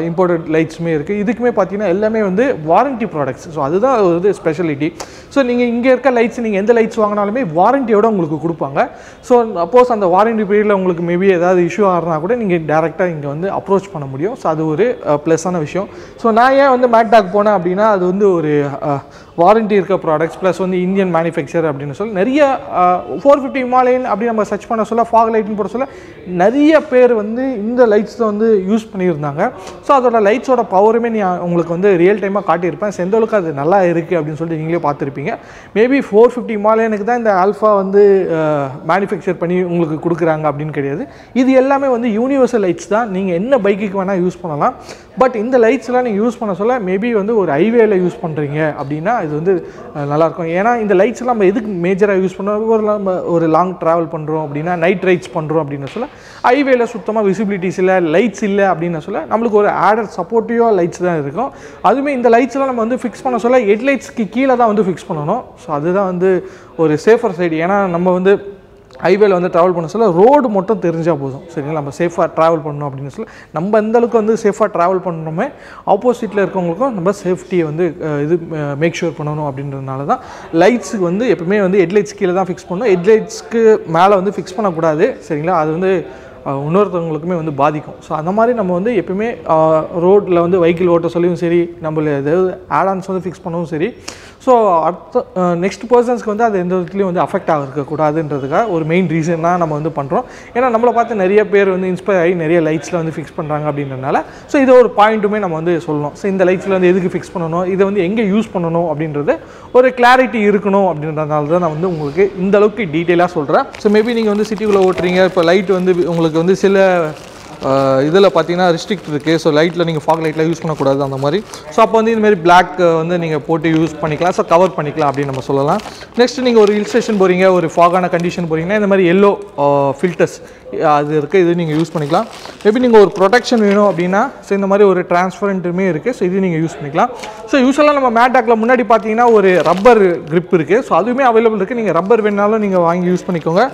Speaker 1: இம்போர்ட்டட் லைட்ஸுமே இருக்குது. இதுக்குமே பார்த்தீங்கன்னா எல்லாமே வந்து வாரண்ட்டி ப்ராடக்ட்ஸ். ஸோ அதுதான் ஒரு ஸ்பெஷாலிட்டி. ஸோ நீங்கள் இங்கே இருக்க லைட்ஸ் நீங்கள் எந்த லைட்ஸ் வாங்கினாலுமே வாரண்ட்டியோட உங்களுக்கு கொடுப்பாங்க. ஸோ சப்போஸ் அந்த வாரண்ட்டி பீரியடில் உங்களுக்கு மேபி ஏதாவது இஷ்யூ ஆகிறனா கூட நீங்கள் டேரெக்டாக இங்கே வந்து அப்ரோச் பண்ண முடியும். ஸோ அது ஒரு ப்ளஸ்ஸான விஷயம். ஸோ நான் ஏன் வந்து மேட்டாக் போனேன் அப்படின்னா அது வந்து ஒரு வாரண்ட்டி இருக்க ப்ராடக்ட்ஸ் ப்ளஸ் வந்து இந்தியன் மேனுஃபேக்சர் அப்படின்னு சொல்லி நிறைய 450 ஹிமாலயன் அப்படி நம்ம சர்ச் பண்ண சொல்ல ஃபாக் லைட்னு போட சொல்ல நிறைய பேர் வந்து இந்த லைட்ஸ் வந்து யூஸ் பண்ணியிருந்தாங்க. ஸோ அதோட லைட்ஸோட பவருமே உங்களுக்கு வந்து ரியல் டைமாக காட்டியிருப்பேன். எந்த அளவுக்கு அது நல்லா இருக்குது அப்படின்னு சொல்லிட்டு நீங்களே பார்த்துருப்பீங்க. மேபி 450 ஹிமாலயனுக்கு தான் இந்த ஆல்ஃபா வந்து மேனுஃபேக்சர் பண்ணி உங்களுக்கு கொடுக்குறாங்க அப்படின்னு கிடையாது. இது எல்லாமே வந்து யூனிவர்சல் லைட்ஸ் தான். நீங்கள் என்ன பைக்குக்கு வேணால் யூஸ் பண்ணலாம். பட் இந்த லைட்ஸ்லாம் நீங்கள் யூஸ் பண்ண சொல்ல மேபி வந்து ஒரு ஹைவேல யூஸ் பண்ணுறீங்க அப்படின்னா இது வந்து நல்லாயிருக்கும். ஏன்னா இந்த லைட்ஸ்லாம் நம்ம எதுக்கு மேஜராக யூஸ் பண்ணுறோம், நம்ம ஒரு லாங் ட்ராவல் பண்ணுறோம் அப்படின்னா, நைட் ரைட்ஸ் பண்ணுறோம் அப்படின்னு சொல்ல ஹைவேல சுத்தமாக விசிபிலிட்டிஸ் இல்லை, லைட்ஸ் இல்லை அப்படின்னு சொல்ல நம்மளுக்கு ஒரு ஆடட் சப்போர்ட்டிவாக லைட்ஸ் தான் இருக்கும். அதுவுமே இந்த லைட்ஸ்லாம் நம்ம வந்து ஃபிக்ஸ் பண்ண சொல்ல ஹெட்லைட்ஸ்க்கு கீழே தான் வந்து ஃபிக்ஸ் பண்ணணும். ஸோ அதுதான் வந்து ஒரு சேஃபர் சைடு. ஏன்னா நம்ம வந்து ஹைவேல வந்து ட்ராவல் பண்ண சொல்ல ரோடு மட்டும் தெரிஞ்சால் போதும் சரிங்களா. நம்ம சேஃபாக ட்ராவல் பண்ணணும் அப்படின்னு சொல்ல நம்ம எந்த அளவுக்கு வந்து சேஃபாக ட்ராவல் பண்ணணுமே ஆப்போசிட்டில் இருக்கவங்களுக்கும் நம்ம சேஃப்டியை வந்து இது மேக் ஷூர் பண்ணணும் அப்படின்றதுனால தான் லைட்ஸுக்கு வந்து எப்பவுமே வந்து ஹெட்லைட்ஸ் கீழே தான் ஃபிக்ஸ் பண்ணணும். ஹெட்லைட்ஸ்க்கு மேலே வந்து ஃபிக்ஸ் பண்ணக்கூடாது சரிங்களா. அது வந்து இன்னொருத்தவங்களுக்குமே வந்து பாதிக்கும். ஸோ அந்த மாதிரி நம்ம வந்து எப்பவுமே ரோட்டில் வந்து வெஹிக்கிள் ஓட்ட சொல்லியும் சரி, நம்மள ஏதாவது ஆடான்ஸ் வந்து ஃபிக்ஸ் பண்ணவும் சரி, ஸோ அடுத்த நெக்ஸ்ட் பர்சன்ஸ்க்கு வந்து அது எந்த விதத்துலையும் வந்து அஃபெக்ட் ஆகிருக்கக்கூடாதுன்றதுக்காக ஒரு மெயின் ரீசன் தான் நம்ம வந்து பண்ணுறோம். ஏன்னா நம்மளை பார்த்து நிறைய பேர் வந்து இன்ஸ்பயர் ஆகி நிறைய லைட்ஸில் வந்து ஃபிக்ஸ் பண்ணுறாங்க அப்படின்றனால ஸோ இது ஒரு பாயிண்ட்டுமே நம்ம வந்து சொல்லணும். ஸோ இந்த லைட்ஸில் வந்து எதுக்கு ஃபிக்ஸ் பண்ணணும், இதை வந்து எங்கே யூஸ் பண்ணணும் அப்படின்றது ஒரு கிளாரிட்டி இருக்கணும் அப்படின்றதுனால தான் நான் வந்து உங்களுக்கு இந்த அளவுக்கு டீட்டெயிலாக சொல்கிறேன். ஸோ மேபி நீங்கள் வந்து சிட்டிக்குள்ளே ஓட்டுறீங்க, இப்போ லைட் வந்து உங்களுக்கு வந்து சில இதில் பார்த்தீங்கன்னா ரெஸ்ட்ரிக்ட் இருக்குது. ஸோ லைட்டில் நீங்கள் ஃபாக் லைட்டில் யூஸ் பண்ணக்கூடாது அந்த மாதிரி. ஸோ அப்போ வந்து இதுமாதிரி பிளாக் வந்து நீங்கள் போட்டு யூஸ் பண்ணிக்கலாம். ஸோ கவர் பண்ணிக்கலாம் அப்படின்னு நம்ம சொல்லலாம். நெக்ஸ்ட் நீங்கள் ஒரு ஹில் ஸ்டேஷன் போகிறீங்க, ஒரு ஃபாகான கண்டிஷன் போகிறீங்கன்னா இந்த மாதிரி எல்லோ ஃபில்டர்ஸ் அது இருக்குது, இது நீங்கள் யூஸ் பண்ணிக்கலாம். மேபி நீங்கள் ஒரு ப்ரொடெக்ஷன் வேணும் அப்படின்னா ஸோ இந்த மாதிரி ஒரு டிரான்ஸ்பரண்ட்டுமே இருக்குது. ஸோ இது நீங்கள் யூஸ் பண்ணிக்கலாம். ஸோ யூஸ்வலாக நம்ம மேட்டாக்கில் முன்னாடி பார்த்தீங்கன்னா ஒரு ரப்பர் கிரிப் இருக்குது. ஸோ அதுவுமே அவைலபிள் இருக்குது. நீங்கள் ரப்பர் வேணாலும் நீங்கள் வாங்கி யூஸ் பண்ணிக்கோங்க.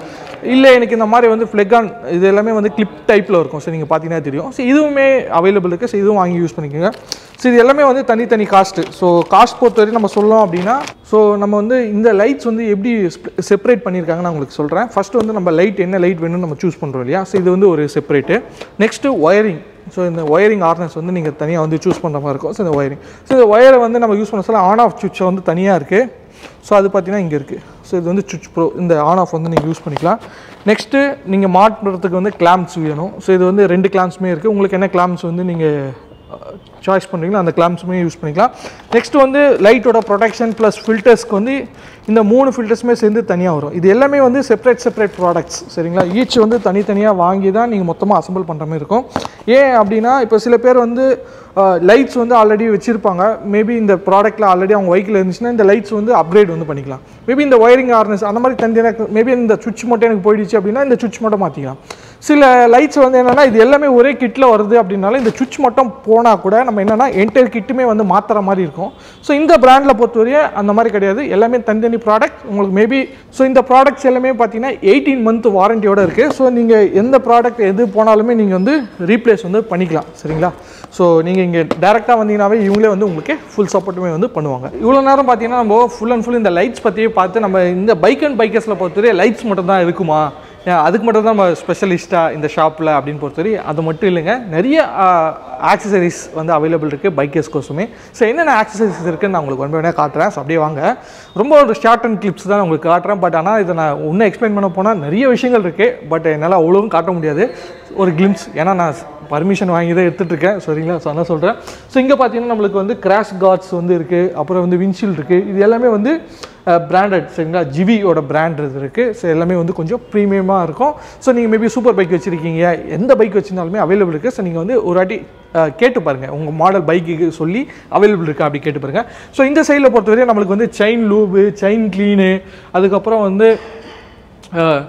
Speaker 1: இல்லை எனக்கு இந்த மாதிரி வந்து ஃப்ளெகான் இது எல்லாமே வந்து கிளிப் டைப்பில் இருக்கும். ஸோ நீங்கள் பார்த்தீங்கன்னா தெரியும். ஸோ இதுவுமே அவைலபிள் இருக்குது. ஸோ இதுவும் வாங்கி யூஸ் பண்ணிக்கோங்க. ஸோ இது எல்லாமே வந்து தனித்தனி காஸ்ட்டு. ஸோ காஸ்ட் பொறுத்தவரை நம்ம சொல்லலாம் அப்படின்னா ஸோ நம்ம வந்து இந்த லைட்ஸ் வந்து எப்படி செப்பரேட் பண்ணியிருக்காங்கன்னு நான் உங்களுக்கு சொல்கிறேன். ஃபஸ்ட்டு வந்து நம்ம லைட் என்ன லைட் வேணும்னு நம்ம சூஸ் பண்ணுறோம் இல்லையா. ஸோ இது வந்து ஒரு செப்பரேட்டு. Next wiring. ஸோ இந்த ஒயரிங் ஹார்னஸ் வந்து நீங்கள் தனியாக வந்து சூஸ் பண்ணுற மாதிரி இருக்கும். ஸோ இந்த ஒயரிங், ஸோ இந்த ஒயரை வந்து நம்ம யூஸ் பண்ண சொல்ல ஆன் ஆஃப் சுவிட்சை வந்து தனியாக இருக்குது. ஸோ அது பார்த்தீங்கன்னா இங்கே இருக்குது. ஸோ இது வந்து சுவிட்ச் ப்ரோ, இந்த ஆன் ஆஃப் வந்து நீங்கள் யூஸ் பண்ணிக்கலாம். நெக்ஸ்ட்டு நீங்கள் மாட்டுறதுக்கு வந்து கிளாம்ப்ஸ் வேணும். ஸோ இது வந்து 2 கிளாம்ப்ஸுமே இருக்குது. உங்களுக்கு என்ன கிளாம்ப்ஸ் வந்து நீங்கள் சாய்ஸ் பண்ணுறீங்களோ அந்த கிளாம்ப்ஸுமே யூஸ் பண்ணிக்கலாம். நெக்ஸ்ட் வந்து லைட்டோட ப்ரொடெக்ஷன் ப்ளஸ் ஃபில்டர்ஸ்க்கு வந்து இந்த 3 ஃபில்டர்ஸுமே சேர்ந்து தனியாக வரும். இது எல்லாமே வந்து செப்பரேட் ப்ராடக்ட்ஸ் சரிங்களா. ஈச் வந்து தனித்தனியாக வாங்கி தான் நீங்கள் மொத்தமாக அசம்பிள் பண்ணுற மாதிரி இருக்கும். ஏன் அப்படின்னா இப்போ சில பேர் வந்து லைட்ஸ் வந்து ஆல்ரெடி வச்சுருப்பாங்க. மேபி இந்த ப்ராடக்ட்டில் ஆல்ரெடி அவங்க வெஹிக்கிள் இருந்துச்சுன்னா இந்த லைட்ஸ் வந்து அப்கிரேட் வந்து பண்ணிக்கலாம். மேபி இந்த ஒயரிங் ஹார்னஸ் அந்த மாதிரி தனித்தனியாக மேபி இந்த சுவிட்ச் மட்டும் எனக்கு போயிடுச்சு அப்படின்னா இந்த சுவிட்ச் மட்டும் மாற்றிக்கலாம். சில லைட்ஸ் வந்து என்னென்னா இது எல்லாமே ஒரே கிட்டில் வருது அப்படின்னால இந்த சுவிட்ச் மட்டும் போனால் கூட நம்ம என்னென்னா என்டையர் கிட்டுமே வந்து மாற்றுற மாதிரி இருக்கும். ஸோ இந்த பிராண்டில் பொறுத்தவரையே அந்த மாதிரி கிடையாது. எல்லாமே தனித்தனி ப்ராடக்ட் உங்களுக்கு மேபி. ஸோ இந்த ப்ராடக்ட்ஸ் எல்லாமே பார்த்தீங்கன்னா 18 month வாரண்டியோடு இருக்குது. ஸோ நீங்கள் எந்த ப்ராடக்ட் எது போனாலுமே நீங்கள் வந்து ரீப்ளேஸ் வந்து பண்ணிக்கலாம் சரிங்களா. ஸோ நீங்கள் இங்கே டேரெக்டாக வந்தீங்கன்னாவே இவங்களே வந்து உங்களுக்கு ஃபுல் சப்போர்ட்டுமே வந்து பண்ணுவாங்க. இவ்வளோ நேரம் பார்த்தீங்கன்னா நம்ம ஃபுல் அண்ட் ஃபுல் இந்த லைட்ஸ் பற்றியே பார்த்து நம்ம இந்த பைக் அண்ட் பைக்கர்ஸில் பொறுத்தவரை லைட்ஸ் மட்டும் தான் இருக்குமா, அதுக்கு மட்டும் தான் நம்ம ஸ்பெஷலிஸ்ட்டாக இந்த ஷாப்பில் அப்படின்னு பொறுத்தவரை அது மட்டும் இல்லைங்க. நிறைய ஆக்சசரிஸ் வந்து அவைலபிள் இருக்குது பைக்கர்ஸ் கோசமே. ஸோ என்னென்ன ஆக்சசரிஸ் இருக்குதுன்னு நான் உங்களுக்கு ஒன்று காட்டுறேன். ஸோ அப்படியே வாங்க. ரொம்ப ஒரு ஷார்ட் அண்ட் கிளிப்ஸ் தான் உங்களுக்கு காட்டுறேன். பட் ஆனால் இதை நான் இன்னும் எக்ஸ்பிளைன் பண்ண போனால் நிறைய விஷயங்கள் இருக்குது. பட் என்னால் அவ்வளோவும் காட்ட முடியாது. ஒரு கிளிம்ஸ், ஏன்னா நான் பர்மிஷன் வாங்கி தான் எடுத்துகிட்ருக்கேன் சரிங்களா. ஸோ அதான் சொல்கிறேன். ஸோ இங்கே பார்த்தீங்கன்னா நம்மளுக்கு வந்து கிராஷ் கார்ட்ஸ் வந்து இருக்குது. அப்புறம் வந்து விண்ட்ஷீல்டு இருக்குது. இது எல்லாமே வந்து பிராண்டட் சரிங்களா. ஜிவியோட பிராண்ட் இருக்குது. ஸோ எல்லாமே வந்து கொஞ்சம் ப்ரீமியமாக இருக்கும். ஸோ நீங்கள் மேபி சூப்பர் பைக் வச்சுருக்கீங்க, எந்த பைக் வச்சுருந்தாலுமே அவைலபிள் இருக்குது. ஸோ நீங்கள் வந்து ஒரு வாட்டி கேட்டு பாருங்கள், உங்கள் மாடல் பைக்கு சொல்லி அவைலபிள் இருக்கா அப்படி கேட்டு பாருங்கள். ஸோ இந்த சைடில் பொறுத்தவரையும் நம்மளுக்கு வந்து செயின் லூபு, செயின் க்ளீனு, அதுக்கப்புறம் வந்து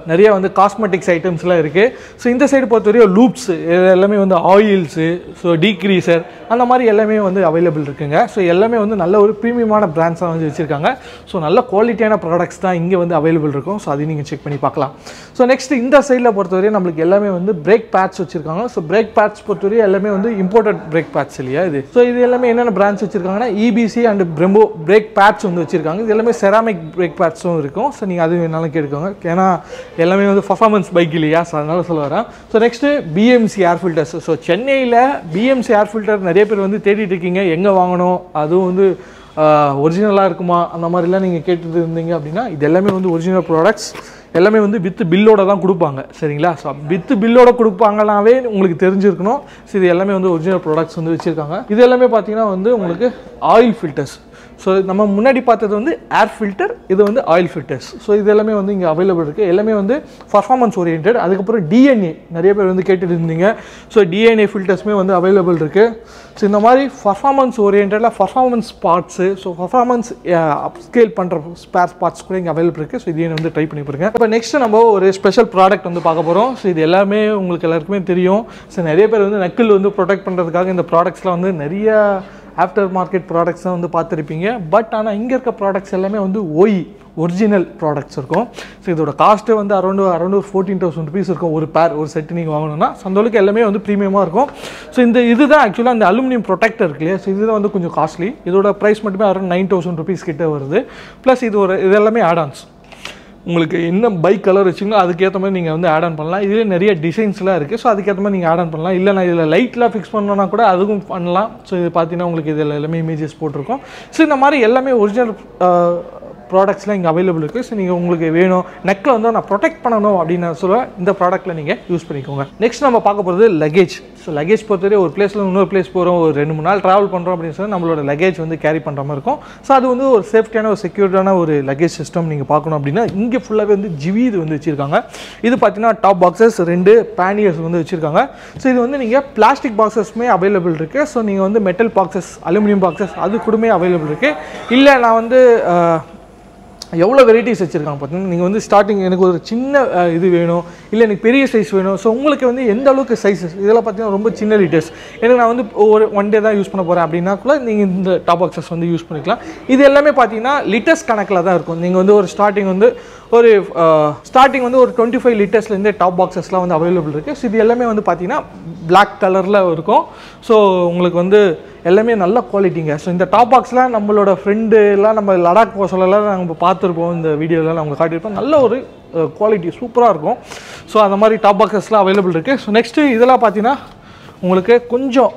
Speaker 1: நிறைய வந்து காஸ்மெட்டிக்ஸ் ஐட்டம்ஸ்லாம் இருக்குது. ஸோ இந்த சைடு பொறுத்தவரையும் லூப்ஸ் எல்லாமே வந்து ஆயில்ஸு, ஸோ டீக்ரீசர் அந்த மாதிரி எல்லாமே வந்து அவைலபிள் இருக்குங்க. ஸோ எல்லாமே வந்து நல்ல ஒரு ப்ரீமியமான பிராண்ட்ஸாக வந்து வச்சுருக்காங்க. ஸோ நல்ல குவாலிட்டியான ப்ராடக்ட்ஸ் தான் இங்கே வந்து அவைலபிள் இருக்கும். ஸோ அதையும் நீங்கள் செக் பண்ணி பார்க்கலாம். ஸோ நெக்ஸ்ட் இந்த சைடில் பொறுத்தவரையும் நம்மளுக்கு எல்லாமே வந்து பிரேக் பேட்ஸ் வச்சுருக்காங்க. ஸோ பிரேக் பேட்ஸ் பொறுத்தவரையும் எல்லாமே வந்து இம்போர்ட்டட் பிரேக் பேட்ஸ் இல்லையா இது. ஸோ இது எல்லாமே என்னென்ன பிராண்ட்ஸ் வச்சுருக்காங்கன்னா EBC and Brembo brake pads வந்து வச்சுருக்காங்க. இது எல்லாமே செராமிக் பிரேக் பேட்ஸும் இருக்கும். ஸோ நீங்கள் அது வேணாலும் கேட்டுக்கோங்க, ஏன்னா எல்லாமே வந்து பர்ஃபார்மன்ஸ் பைக் இல்லையா. ஸோ அதனால சொல்ல வரேன். So next PMC air filters. So சென்னையில் பிஎம்சி ஏர் ஃபில்டர் நிறைய பேர் வந்து தேடிட்டு இருக்கீங்க, எங்கே வாங்கணும், அதுவும் வந்து ஒரிஜினலாக இருக்குமா அந்த மாதிரிலாம் நீங்கள் கேட்டுட்டு இருந்தீங்க அப்படின்னா இது எல்லாமே வந்து ஒரிஜினல் ப்ராடக்ட்ஸ். எல்லாமே வந்து வித் பில்லோட தான் கொடுப்பாங்க சரிங்களா. ஸோ வித் பில்லோட கொடுப்பாங்கனாவே உங்களுக்கு தெரிஞ்சிருக்கணும். ஸோ இது எல்லாமே வந்து ஒரிஜினல் ப்ராடக்ட்ஸ் வந்து வச்சுருக்காங்க. இது எல்லாமே பார்த்தீங்கன்னா வந்து உங்களுக்கு ஆயில் ஃபில்டர்ஸ். ஸோ நம்ம முன்னாடி பார்த்தது வந்து ஏர் ஃபில்டர், இது வந்து ஆயில் ஃபில்டர்ஸ். ஸோ இது எல்லாமே வந்து இங்கே அவைலபிள் இருக்குது. எல்லாமே வந்து பர்ஃபார்மன்ஸ் ஓரியன்ட். அதுக்கப்புறம் டிஎன்ஏ நிறைய பேர் வந்து கேட்டுட்டு இருந்தீங்க. ஸோ டிஎன்ஏ ஃபில்டர்ஸுமே வந்து அவைலபிள் இருக்குது. ஸோ இந்த மாதிரி பர்ஃபார்மன்ஸ் ஓரியன்டில் performance parts, so performance upscale பண்ணுற ஸ்பேர் பார்ட்ஸ் கூட இங்கே அவைலபிள் இருக்குது. ஸோ இதையும் வந்து ட்ரை பண்ணி பாருங்க. இப்போ நெக்ஸ்ட்டு நம்ம ஒரு ஸ்பெஷல் ப்ராடக்ட் வந்து பார்க்க போகிறோம். ஸோ இது எல்லாமே உங்களுக்கு எல்லாருக்குமே தெரியும். ஸோ நிறைய பேர் வந்து நக்கிள் வந்து ப்ரொடெக்ட் பண்ணுறதுக்காக இந்த ப்ராடக்ட்ஸ்லாம் வந்து நிறைய ஆஃப்டர் மார்க்கெட் ப்ராடக்ட்ஸ் தான் வந்து பார்த்துருப்பீங்க. பட் ஆனால் இங்கே இருக்க ப்ராடக்ட்ஸ் எல்லாமே வந்து ஒரிஜினல் ப்ராடக்ட்ஸ் இருக்கும். ஸோ இதோட காஸ்ட்டு வந்து அரௌண்ட் 14,000 rupees இருக்கும் ஒரு பேர், ஒரு செட்டு நீங்கள் வாங்கணும்னா. ஸோ அந்தளவுக்கு எல்லாமே வந்து ப்ரீமியமாக இருக்கும். ஸோ இதுதான் ஆக்சுவலாக அந்த அலுமினியம் ப்ரொடெக்டர் இருக்கு இல்லையா, ஸோ இதுதான் வந்து கொஞ்சம் காஸ்ட்லி. இதோட ப்ரைஸ் மட்டுமே அரௌண்ட் 9,000 rupees கிட்ட வருது. ப்ளஸ் இது எல்லாமே ஆடான்ஸ். உங்களுக்கு என்ன பைக் கலர் வச்சிங்களோ அதுக்கேற்ற மாதிரி நீங்கள் வந்து ஆட் ஆன் பண்ணலாம். இதில் நிறைய டிசைன்ஸ்லாம் இருக்குது. ஸோ அதுக்கேற்ற மாதிரி நீங்கள் ஆட் ஆன் பண்ணலாம். இல்லை நான் இதில் லைட்லாம் ஃபிக்ஸ் பண்ணோன்னா கூட அதுவும் பண்ணலாம். ஸோ இது பார்த்தீங்கன்னா உங்களுக்கு இதில் எல்லாமே இமேஜஸ் போட்டிருக்கோம். ஸோ இந்த மாதிரி எல்லாமே ஒரிஜினல் ப்ராடக்ட்ஸ்லாம் இங்கே அவைலபிள் இருக்குது. ஸோ நீங்கள் உங்களுக்கு வேணும் நெக்கில் வந்து நான் ப்ரொடெக்ட் பண்ணணும் அப்படின்னு சொல்ல இந்த ப்ராடக்ட்டில் நீங்கள் யூஸ் பண்ணிக்கோங்க. நெக்ஸ்ட் நம்ம பார்க்க போகிறது லக்கேஜ். ஸோ லக்கேஜ் பொறுத்தவரை ஒரு பிளேஸில் இன்னொரு பிளேஸ் போகிறோம், ஒரு 2-3 நாள் ட்ராவல் பண்ணுறோம் அப்படின்னு சொல்லி நம்மளோட லக்கேஜ் வந்து கேரி பண்ணுற மாதிரி இருக்கும். ஸோ அது வந்து ஒரு சேஃப்டியான ஒரு செக்யூர்டான ஒரு லக்கேஜ் சிஸ்டம் நீங்கள் பார்க்கணும் அப்படின்னா இங்கே ஃபுல்லாகவே வந்து ஜிவி இது வந்து வச்சுருக்காங்க. இது பார்த்தீங்கன்னா டாப் பாக்ஸஸ் 2 பேனியர்ஸ் வந்து வச்சுருக்காங்க. ஸோ இது வந்து நீங்கள் பிளாஸ்டிக் பாக்ஸஸ்மே அவைலபிள் இருக்குது. ஸோ நீங்கள் வந்து மெட்டல் பாக்ஸஸ், அலுமினியம் பாக்ஸஸ் அது கூடமே அவைலபிள் இருக்குது. இல்லை நான் வந்து எவ்வளோ வெரைட்டிஸ் வச்சுருக்காங்க பார்த்தீங்கன்னா, நீங்கள் வந்து ஸ்டார்டிங் எனக்கு ஒரு சின்ன இது வேணும், இல்லை எனக்கு பெரிய சைஸ் வேணும். ஸோ உங்களுக்கு வந்து எந்த அளவுக்கு சைஸஸ் இதெல்லாம் பார்த்தீங்கன்னா ரொம்ப சின்ன லிட்டர்ஸ், எனக்கு நான் வந்து ஒரு 1 day தான் யூஸ் பண்ண போகிறேன் அப்படின்னா கூட நீங்கள் இந்த டாப் பாக்ஸஸ் வந்து யூஸ் பண்ணிக்கலாம். இது எல்லாமே பார்த்தீங்கன்னா லிட்டர்ஸ் கணக்கில் தான் இருக்கும். நீங்கள் வந்து ஒரு ஸ்டார்டிங் வந்து ஒரு 25 லிட்டர்ஸ்லேருந்தே டாப் பாக்ஸஸ்லாம் வந்து அவைலபிள் இருக்குது. ஸோ இது எல்லாமே வந்து பார்த்தீங்கன்னா பிளாக் கலரில் இருக்கும். ஸோ உங்களுக்கு வந்து எல்லாமே நல்ல குவாலிட்டிங்க. ஸோ இந்த டாப் பாக்ஸ்லாம் நம்மளோட ஃப்ரெண்டுலாம் நம்ம லடாக் போக சொல்லலாம் நம்ம பார்த்துருப்போம், இந்த வீடியோலாம் நம்ம காட்டியிருப்போம். நல்ல ஒரு குவாலிட்டி சூப்பராக இருக்கும். ஸோ அந்த மாதிரி டாப் பாக்ஸஸ்லாம் அவைலபிள் இருக்குது. ஸோ நெக்ஸ்ட்டு இதெல்லாம் பார்த்தீங்கன்னா உங்களுக்கு கொஞ்சம்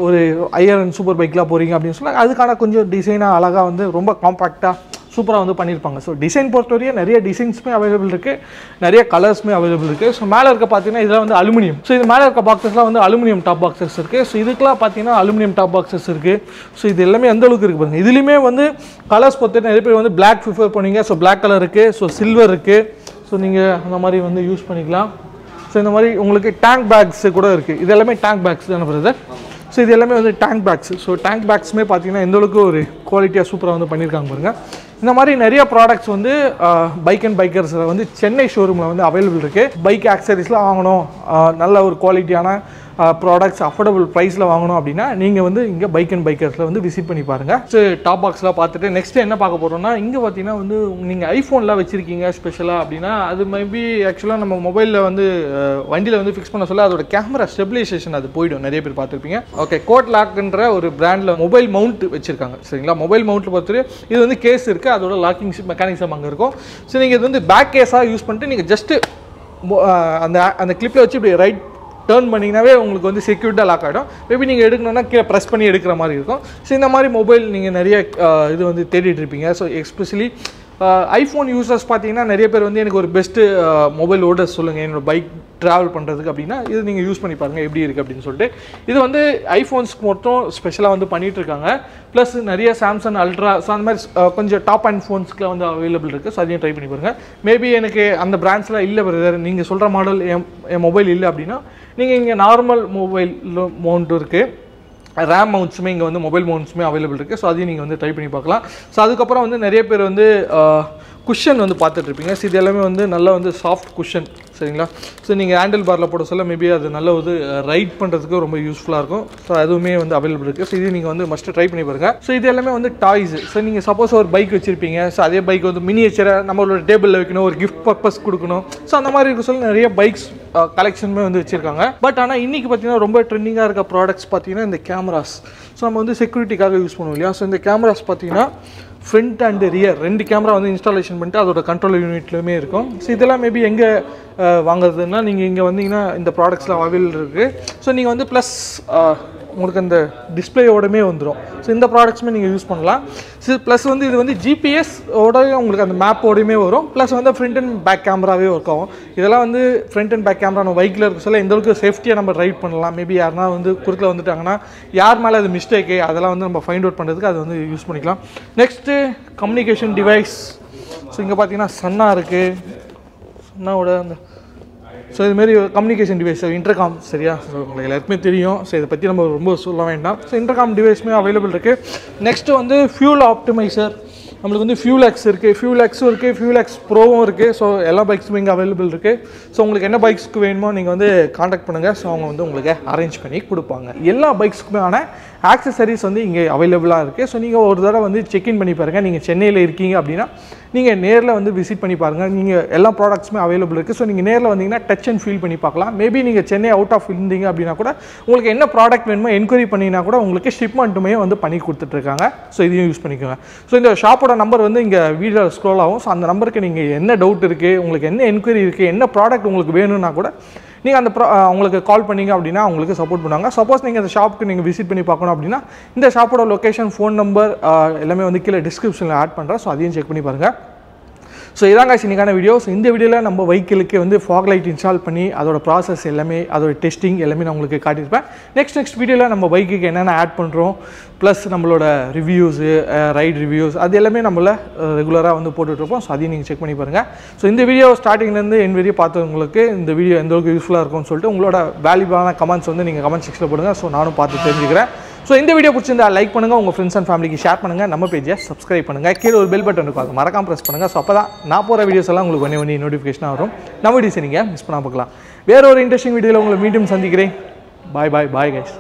Speaker 1: ஒரு ஹையர் அண்ட் சூப்பர் பைக்லாம் போகிறீங்க அப்படின்னு சொன்னால் அதுக்கான கொஞ்சம் டிசைனாக அழகாக வந்து ரொம்ப காம்பாக்டாக சூப்பராக வந்து பண்ணியிருப்பாங்க. ஸோ டிசைன் பொறுத்தவரையும் நிறைய டிசைன்ஸுமே அவைலபிள் இருக்குது, நிறைய கலர்ஸுமே அவைலபிள் இருக்குது. ஸோ மேலே இருக்க பார்த்தீங்கன்னா இதெல்லாம் வந்து அலுமினியம். ஸோ இது மேலே இருக்க பாக்ஸஸ்லாம் வந்து அலுமினியம் டாப் பாக்ஸஸ் இருக்குது. ஸோ இதுக்கெலாம் பார்த்தீங்கன்னா அலுமினியம் டாப் பாக்ஸஸ் இருக்குது. ஸோ இது எல்லாமே எந்த அளவுக்கு இருக்குது பாருங்கள். இதுலேயுமே வந்து கலர்ஸ் பொறுத்தவரை நிறைய பேர் வந்து பிளாக் ப்ரிஃபர் பண்ணுவீங்க. ஸோ பிளாக் கலர் இருக்குது, ஸோ சில்வர் இருக்குது. ஸோ நீங்கள் அந்த மாதிரி வந்து யூஸ் பண்ணிக்கலாம். ஸோ இந்த மாதிரி உங்களுக்கு டேங்க் பேக்ஸு கூட இருக்குது. இது எல்லாமே டேங்க் பேக்ஸ் தானே பிரதர்? ஸோ இது எல்லாமே வந்து டேங்க் பேக்ஸ். ஸோ டேங்க் பேக்ஸுமே பார்த்தீங்கன்னா எந்தளவுக்கு ஒரு குவாலிட்டியாக சூப்பராக வந்து பண்ணியிருக்காங்க பாருங்கள். இந்த மாதிரி நிறைய ப்ராடக்ட்ஸ் வந்து பைக் அண்ட் பைக்கர்ஸில் வந்து சென்னை ஷோரூமில் வந்து அவைலபிள் இருக்குது. பைக் ஆக்சரிஸ்லாம் வாங்கணும், நல்ல ஒரு குவாலிட்டியான ப்ராடக்ட்ஸ் அஃபோர்டபுள் ப்ரைஸில் வாங்கணும் அப்படின்னா நீங்கள் வந்து இங்கே பைக் அண்ட் பைக்கர்ஸில் வந்து விசிட் பண்ணி பாருங்கள். ஸோ டாப் பாக்ஸ்லாம் பார்த்துட்டு நெக்ஸ்ட்டு என்ன பார்க்க போகிறோம்னா, இங்கே பார்த்தீங்கன்னா வந்து நீங்கள் ஐஃபோன்லாம் வச்சுருக்கீங்க ஸ்பெஷலாக அப்படின்னா அது மேபி ஆக்சுவலாக நம்ம மொபைலில் வந்து வண்டியில் வந்து ஃபிக்ஸ் பண்ண சொல்ல அதோட கேமரா ஸ்டெபிலைசேஷன் அது போய்டும். நிறைய பேர் பார்த்துருப்பீங்க. ஓகே, கோட் லாக்ன்ற ஒரு பிராண்டில் மொபைல் மவுண்ட் வச்சுருக்காங்க. சரிங்களா, மொபைல் மவுண்ட்டில் பொறுத்தவரை இது வந்து கேஸ் இருக்குது, அதோட லாக்கிங் மெக்கானிசம் அங்கே இருக்கும். ஸோ நீங்கள் இது வந்து பேக் கேஸாக யூஸ் பண்ணிட்டு நீங்கள் ஜஸ்ட்டு அந்த கிளிப்பில் வச்சு இப்படி ரைட் டர்ன் பண்ணிங்கனாவே உங்களுக்கு வந்து செக்யூர்டாக லாக் ஆகிடும். மேபி நீங்கள் எடுக்கணும்னா கீழே ப்ரெஸ் பண்ணி எடுக்கிற மாதிரி இருக்கும். ஸோ இந்த மாதிரி மொபைல் நீங்கள் நிறைய இது வந்து தேடிட்டு இருப்பீங்க. ஸோ எஸ்பெஷலி ஐஃபோன் யூசர்ஸ் பார்த்தீங்கன்னா நிறைய பேர் வந்து எனக்கு ஒரு பெஸ்ட்டு மொபைல் ஓடர்ஸ் சொல்லுங்கள் என்னோட பைக் ட்ராவல் பண்ணுறதுக்கு அப்படின்னா இது நீங்கள் யூஸ் பண்ணி பாருங்கள் எப்படி இருக்குது அப்படின்னு சொல்லிட்டு. இது வந்து ஐஃபோன்ஸ்க்கு மட்டும் ஸ்பெஷலாக வந்து பண்ணிகிட்ருக்காங்க. ப்ளஸ் நிறைய சாம்சங் அல்ட்ரா, ஸோ அந்த மாதிரி கொஞ்சம் டாப் அண்ட் ஃபோன்ஸ்க்குலாம் வந்து அவைலபிள் இருக்குது. ஸோ அதையும் ட்ரை பண்ணி பாருங்கள். மேபி எனக்கு அந்த பிராண்ட்ஸ்லாம் இல்லை பிரதர், நீங்கள் சொல்கிற மாடல் என் மொபைல் இல்லை அப்படின்னா நீங்கள் இங்கே நார்மல் மொபைல் மவுண்ட் இருக்குது, ரேம் மவுண்ட்ஸுமே இங்கே வந்து மொபைல் மவுண்ட்ஸுமே அவைலபிள் இருக்குது. ஸோ அதையும் நீங்கள் வந்து ட்ரை பண்ணி பார்க்கலாம். ஸோ அதுக்கப்புறம் வந்து நிறைய பேர் வந்து குஷன் வந்து பார்த்துட்ருப்பீங்க. ஸோ இது எல்லாமே வந்து நல்லா வந்து சாஃப்ட் குஷன். சரிங்களா, ஸோ நீங்கள் ஹேண்டில் பாரில் போட சொல்ல மேபி அது நல்ல ஒரு ரைட் பண்ணுறதுக்கு ரொம்ப யூஸ்ஃபுல்லாக இருக்கும். ஸோ அதுவுமே வந்து அவைலபிள் இருக்குது. ஸோ இது நீங்கள் வந்து மஸ்ட்டு ட்ரை பண்ணி பாருங்கள். ஸோ இது எல்லாமே வந்து டாய்ஸ். ஸோ நீங்கள் சப்போஸ் ஒரு பைக் வச்சுருப்பீங்க, ஸோ அதே பைக் வந்து மினியேச்சராக நம்மளோட டேபிளில் வைக்கணும், ஒரு கிஃப்ட் பர்பஸ் கொடுக்கணும். ஸோ அந்த மாதிரி இருக்க சொல்ல நிறைய பைக்ஸ் கலெக்ஷனுமே வந்து வச்சுருக்காங்க. பட் ஆனால் இன்றைக்கி பார்த்தீங்கன்னா ரொம்ப ட்ரெண்டிங்காக இருக்க ப்ராடக்ட்ஸ் பார்த்தீங்கன்னா இந்த கேமராஸ். ஸோ நம்ம வந்து செக்யூரிட்டிக்காக யூஸ் பண்ணுவோம் இல்லையா. ஸோ இந்த கேமராஸ் பார்த்தீங்கன்னா ஃப்ரண்ட் அண்ட் ரியர் 2 கேமரா வந்து இன்ஸ்டாலேஷன் பண்ணிட்டு அதோட கண்ட்ரோல் யூனிட்லையுமே இருக்கும். ஸோ இதெல்லாம் மேபி எங்கே வாங்குறதுன்னா நீங்கள் இங்கே வந்தீங்கன்னா இந்த ப்ராடக்ட்ஸ்லாம் அவைலபிள் இருக்குது. ஸோ நீங்கள் வந்து ப்ளஸ் உங்களுக்கு அந்த டிஸ்பிளேயோடமே வந்துடும். ஸோ இந்த ப்ராடக்ட்ஸுமே நீங்கள் யூஸ் பண்ணலாம். ஸோ ப்ளஸ் வந்து இது வந்து ஜிபிஎஸ் ஓட உங்களுக்கு அந்த மேப்போடையுமே வரும். ப்ளஸ் வந்து ஃப்ரண்ட் அண்ட் பேக் கேமராவே ஒர்க் ஆகும். இதெல்லாம் வந்து ஃப்ரண்ட் அண்ட் பேக் கேமரா நம்ம பைக்கில் இருக்க சொல்ல எந்தளவுக்கு சேஃப்டியாக நம்ம ரைட் பண்ணலாம். மேபி யாருனா வந்து குறுக்கில் வந்துட்டாங்கன்னா யார் மேலே அது மிஸ்டேக்கு அதெல்லாம் வந்து நம்ம ஃபைண்ட் அவுட் பண்ணுறதுக்கு அது வந்து யூஸ் பண்ணிக்கலாம். Next communication device. ஸோ இங்கே பார்த்தீங்கன்னா சன்னா இருக்குது, சன்னாவோட அந்த ஸோ இதுமாரி கம்யூனிகேஷன் டிவைஸ் இன்டர்காம். சரியா, ஸோ உங்களுக்கு எல்லாருக்குமே தெரியும். ஸோ இதை பற்றி நம்ம ரொம்ப சொல்ல வேண்டாம். ஸோ இன்டர்காம் டிவைஸுமே அவைலபிள் இருக்குது. நெக்ஸ்ட்டு வந்து ஃபியூல் ஆப்டிமைசர், நம்மளுக்கு வந்து ஃபியூல் எக்ஸ் இருக்குது, ஃபியூல் எக்ஸும் இருக்குது, ஃபியூல் எக்ஸ் ப்ரோவும் இருக்குது. ஸோ எல்லா பைக்ஸுமே இங்கே அவைலபிள் இருக்குது. ஸோ உங்களுக்கு என்ன பைக்ஸ்க்கு வேணுமோ நீங்கள் வந்து காண்டாக்ட் பண்ணுங்கள். ஸோ அவங்க வந்து உங்களுக்கு அரேஞ்ச் பண்ணி கொடுப்பாங்க. எல்லா பைக்ஸுக்குமே ஆக்சசரிஸ் வந்து இங்கே அவைலபிளாக இருக்குது. ஸோ நீங்கள் ஒரு தடவை வந்து செக்இன் பண்ணி பாருங்கள். நீங்கள் சென்னையில் இருக்கீங்க அப்படின்னா நீங்கள் நேரில் வந்து விசிட் பண்ணி பாருங்கள். நீங்கள் எல்லா ப்ராடக்ட்ஸுமே அவைலபிள் இருக்குது. ஸோ நீங்கள் நேரில் வந்தீங்கன்னா டச் அண்ட் ஃபீல் பண்ணி பார்க்கலாம். மேபி நீங்கள் சென்னை அவுட் ஆஃப் இருந்தீங்க அப்படின்னா கூட உங்களுக்கு என்ன ப்ராடக்ட் வேணுமோ என்கொயரி பண்ணிங்கன்னா கூட உங்களுக்கு ஷிப்மெண்ட்டுமே வந்து பண்ணி கொடுத்துட்ருக்காங்க. ஸோ இதையும் யூஸ் பண்ணிக்கோங்க. ஸோ இந்த ஷாப்போட நம்பர் வந்து இங்கே வீடியோ ஸ்க்ரோல் ஆகும். ஸோ அந்த நம்பருக்கு நீங்கள் என்ன டவுட் இருக்குது, உங்களுக்கு என்ன என்கொயரி இருக்குது, என்ன ப்ராடக்ட் உங்களுக்கு வேணும்னா கூட நீங்கள் அந்த உங்களுக்கு கால் பண்ணிங்க அப்படின்னா உங்களுக்கு சப்போர்ட் பண்ணுவாங்க. சப்போஸ் நீங்கள் அந்த ஷாப்புக்கு நீங்கள் விசிட் பண்ணி பார்க்கணும் அப்படின்னா இந்த ஷாப்போட லொக்கேஷன், ஃபோன் நம்பர் எல்லாமே வந்து கீழே டிஸ்கிரிப்ஷனில் ஆட் பண்ணுறேன். ஸோ அதையும் செக் பண்ணி பாருங்கள். ஸோ இதாங்க இன்னைக்கான வீடியோ. ஸோ இந்த வீடியோவில் நம்ம வெஹிக்கிளுக்கு வந்து ஃபாக் லைட் இன்ஸ்டால் பண்ணி அதோட ப்ராசஸ் எல்லாமே, அதோட டெஸ்டிங் எல்லாமே நான் உங்களுக்கு காட்டியிருப்பேன். நெக்ஸ்ட் வீடியோவில் நம்ம பைக்குக்கு என்னென்ன ஆட் பண்ணுறோம், ப்ளஸ் நம்மளோட ரிவ்யூஸு, ரைட் ரிவ்யூஸ் அது எல்லாமே நம்மள ரெகுலராக வந்து போட்டுட்ருப்போம். ஸோ அதையும் நீங்கள் செக் பண்ணி பாருங்கள். ஸோ இந்த வீடியோ ஸ்டார்டிங்லேருந்து என் வீடியோ பார்த்தவங்களுக்கு இந்த வீடியோ எந்த அளவுக்கு யூஸ்ஃபுல்லாக இருக்கும்னு சொல்லிட்டு உங்களோட வேல்யூபிளான கமெண்ட்ஸ் வந்து நீங்கள் கமெண்ட் செக்ஷனில் போடுங்க. ஸோ நானும் பார்த்து தெரிஞ்சுக்கிறேன். ஸோ இந்த வீடியோ பிடிச்சிருந்தா லைக் பண்ணுங்கள், உங்கள் ஃப்ரெண்ட்ஸ் அண்ட் ஃபேமிலிக்கு ஷேர் பண்ணுங்கள், நம்ம பேஜை சப்ஸ்கிரைப் பண்ணுங்கள். கீழே ஒரு பெல் பட்டன் இருக்கும், அதை மறக்காம ப்ரெஸ் பண்ணுங்கள். ஸோ அப்போ தான் நான் போகிற வீடியோஸ் எல்லாம் உங்களுக்கு ஒன்றே நோட்டிஃபிகேஷனாக வரும். நம்ம வீடியோஸை நீங்கள் மிஸ் பண்ணாமல் பார்க்கலாம். வேறு ஒரு இன்ட்ரெஸ்டிங் வீடியோவில் உங்களை மீண்டும் சந்திக்கிறேன். Bye guys.